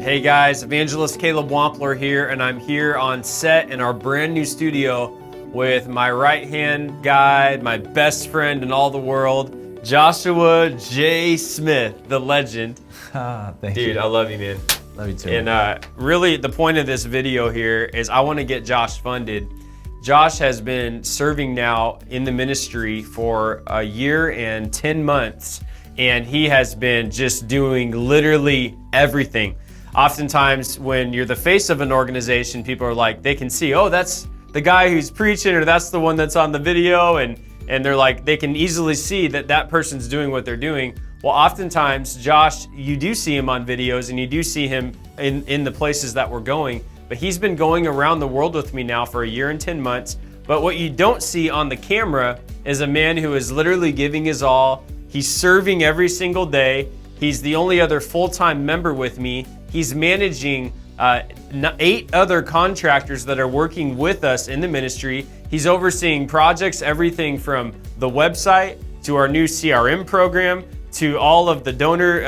Hey guys, Evangelist Caleb Wampler here, and I'm here on set in our brand new studio with my right-hand guy, my best friend in all the world, Joshua J. Smith, the legend. Thank you. Dude, I love you, man. Love you too. And really, the point of this video here is I want to get Josh funded. Josh has been serving now in the ministry for a year and 10 months, and he has been just doing literally everything. Oftentimes, when you're the face of an organization, people are like, they can see, oh, that's the guy who's preaching, or that's the one that's on the video, and they're like, they can easily see that that person's doing what they're doing. Well, oftentimes, Josh, you do see him on videos, and you do see him in the places that we're going, but he's been going around the world with me now for a year and 10 months. But what you don't see on the camera is a man who is literally giving his all. He's serving every single day. He's the only other full-time member with me. He's managing 8 other contractors that are working with us in the ministry. He's overseeing projects, everything from the website to our new CRM program to all of the donor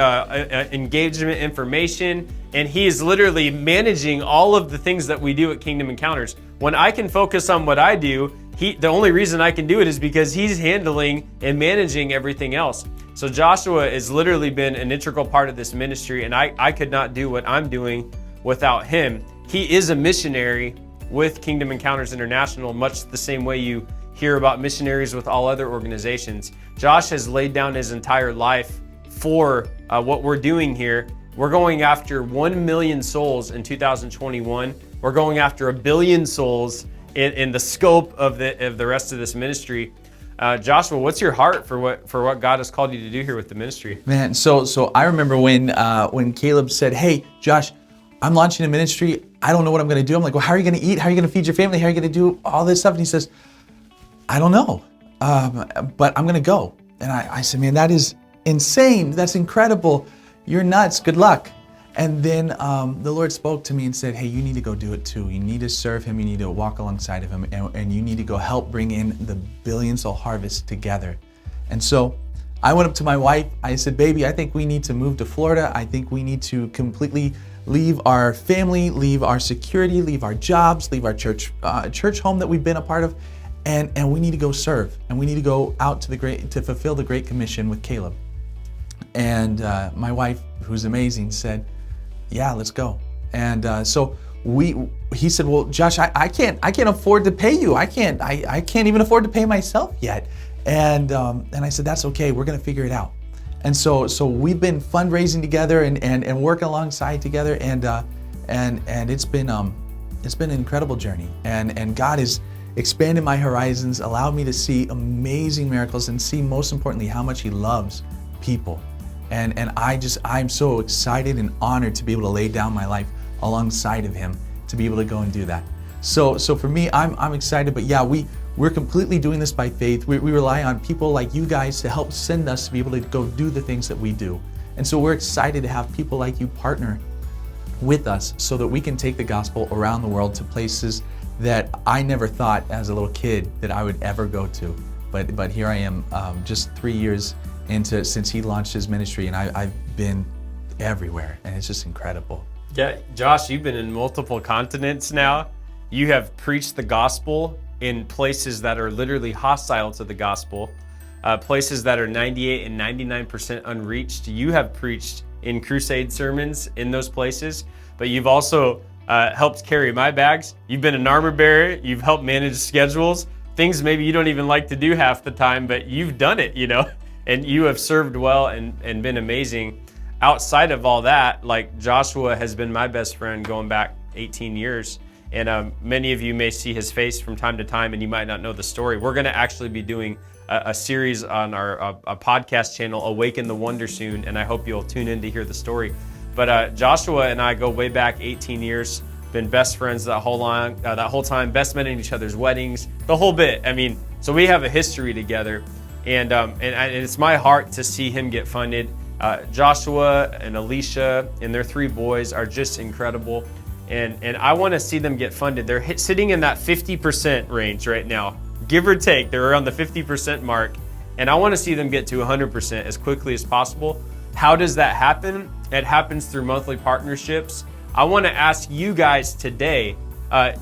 engagement information. And he is literally managing all of the things that we do at Kingdom Encounters. When I can focus on what I do, the only reason I can do it is because he's handling and managing everything else. So Joshua has literally been an integral part of this ministry, and I could not do what I'm doing without him. He is a missionary with Kingdom Encounters International, much the same way you hear about missionaries with all other organizations. Josh has laid down his entire life for what we're doing here. We're going after 1 million souls in 2021. We're going after 1 billion souls in the scope of the rest of this ministry. Joshua, what's your heart for what God has called you to do here with the ministry? Man, so I remember when Caleb said, "Hey, Josh, I'm launching a ministry. I don't know what I'm going to do." I'm like, "Well, how are you going to eat? How are you going to feed your family? How are you going to do all this stuff?" And he says, "I don't know, but I'm going to go." And I said, "Man, that is insane. That's incredible. You're nuts. Good luck." And then the Lord spoke to me and said, "Hey, you need to go do it too. You need to serve him. You need to walk alongside of him, and you need to go help bring in the billion soul harvest together." And so I went up to my wife. I said, "Baby, I think we need to move to Florida. I think we need to completely leave our family, leave our security, leave our jobs, leave our church home that we've been a part of, and we need to go serve. And we need to go out to fulfill the Great Commission with Caleb." And my wife, who's amazing, said, "Yeah, let's go." And so he said, "Well, Josh, I can't afford to pay you. I can't even afford to pay myself yet." And I said, "That's okay. We're gonna figure it out." And so we've been fundraising together and working alongside together, and it's been an incredible journey. And God has expanded my horizons, allowed me to see amazing miracles, and see, most importantly, how much He loves people. And I'm so excited and honored to be able to lay down my life alongside of him, to be able to go and do that. So for me, I'm excited. But yeah, we're completely doing this by faith. We rely on people like you guys to help send us to be able to go do the things that we do. And so we're excited to have people like you partner with us so that we can take the gospel around the world to places that I never thought as a little kid that I would ever go to. But here I am, just 3 years since he launched his ministry, and I've been everywhere, and it's just incredible. Yeah, Josh, you've been in multiple continents now. You have preached the gospel in places that are literally hostile to the gospel, places that are 98 and 99% unreached. You have preached in crusade sermons in those places, but you've also helped carry my bags. You've been an armor bearer. You've helped manage schedules, things maybe you don't even like to do half the time, but you've done it, and you have served well and been amazing. Outside of all that, like, Joshua has been my best friend going back 18 years. And many of you may see his face from time to time, and you might not know the story. We're gonna actually be doing a series on our podcast channel, Awaken the Wonder, soon, and I hope you'll tune in to hear the story. But Joshua and I go way back 18 years, been best friends that whole time, best men in each other's weddings, the whole bit. I mean, so we have a history together. And it's my heart to see him get funded. Joshua and Alicia and their 3 boys are just incredible. And I want to see them get funded. They're sitting in that 50% range right now, give or take. They're around the 50% mark. And I want to see them get to 100% as quickly as possible. How does that happen? It happens through monthly partnerships. I want to ask you guys today,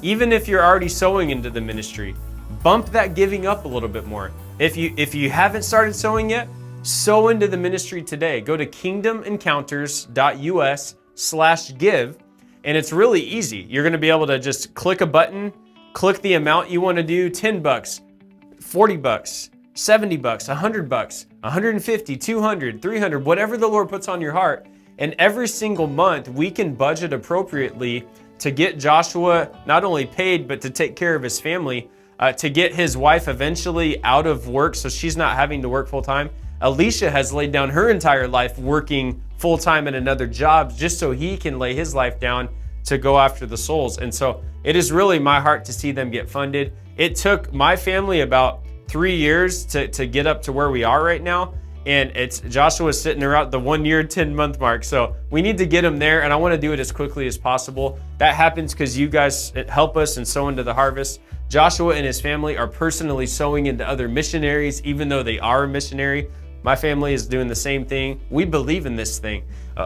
even if you're already sowing into the ministry, bump that giving up a little bit more. If you haven't started sowing yet, sow into the ministry today. Go to kingdomencounters.us/give, and it's really easy. You're going to be able to just click a button, click the amount you want to do, $10, $40, $70, $100, 150, 200, 300, whatever the Lord puts on your heart. And every single month, we can budget appropriately to get Joshua not only paid, but to take care of his family, to get his wife eventually out of work so she's not having to work full time. Alicia has laid down her entire life working full time at another job just so he can lay his life down to go after the souls. And so it is really my heart to see them get funded. It took my family about 3 years to get up to where we are right now. And it's Joshua's sitting around the 1 year, 10-month mark. So we need to get him there, and I want to do it as quickly as possible. That happens because you guys help us and sow into the harvest. Joshua and his family are personally sowing into other missionaries, even though they are a missionary. My family is doing the same thing. We believe in this thing.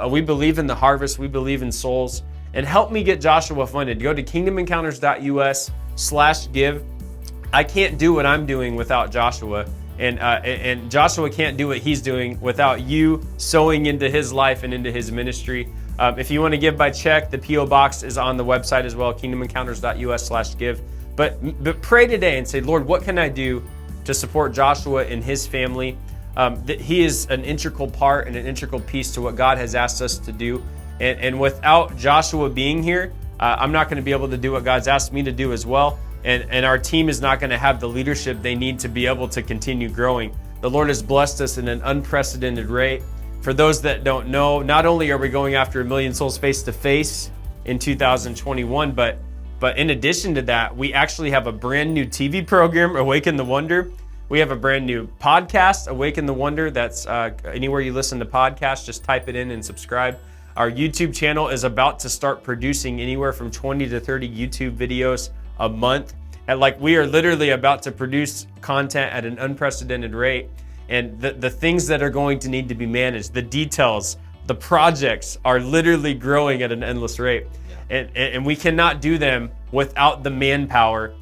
We believe in the harvest. We believe in souls. And help me get Joshua funded. Go to kingdomencounters.us/give. I can't do what I'm doing without Joshua. And Joshua can't do what he's doing without you sowing into his life and into his ministry. If you want to give by check, the P.O. Box is on the website as well, kingdomencounters.us/give. But pray today and say, Lord, what can I do to support Joshua and his family? That he is an integral part and an integral piece to what God has asked us to do. And without Joshua being here, I'm not going to be able to do what God's asked me to do as well. And our team is not going to have the leadership they need to be able to continue growing. The Lord has blessed us in an unprecedented rate. For those that don't know, not only are we going after 1 million souls face to face in 2021, but in addition to that, we actually have a brand new TV program, Awaken the Wonder. We have a brand new podcast, Awaken the Wonder. That's anywhere you listen to podcasts, just type it in and subscribe. Our YouTube channel is about to start producing anywhere from 20 to 30 YouTube videos a month. And we are literally about to produce content at an unprecedented rate. And the things that are going to need to be managed, the details, the projects are literally growing at an endless rate. Yeah. And we cannot do them without the manpower.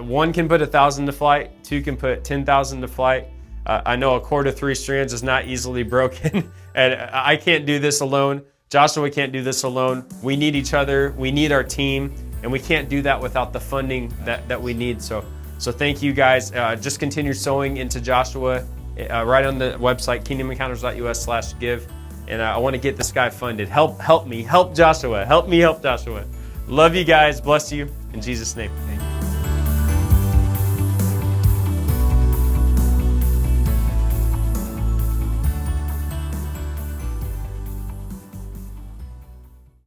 One can put 1,000 to flight, two can put 10,000 to flight. I know a cord of 3 strands is not easily broken, and I can't do this alone. Joshua can't do this alone. We need each other. We need our team, and we can't do that without the funding that we need. So thank you guys. Just continue sowing into Joshua right on the website, kingdomencounters.us/give. And I want to get this guy funded. Help me. Help Joshua. Help me help Joshua. Love you guys. Bless you. In Jesus' name.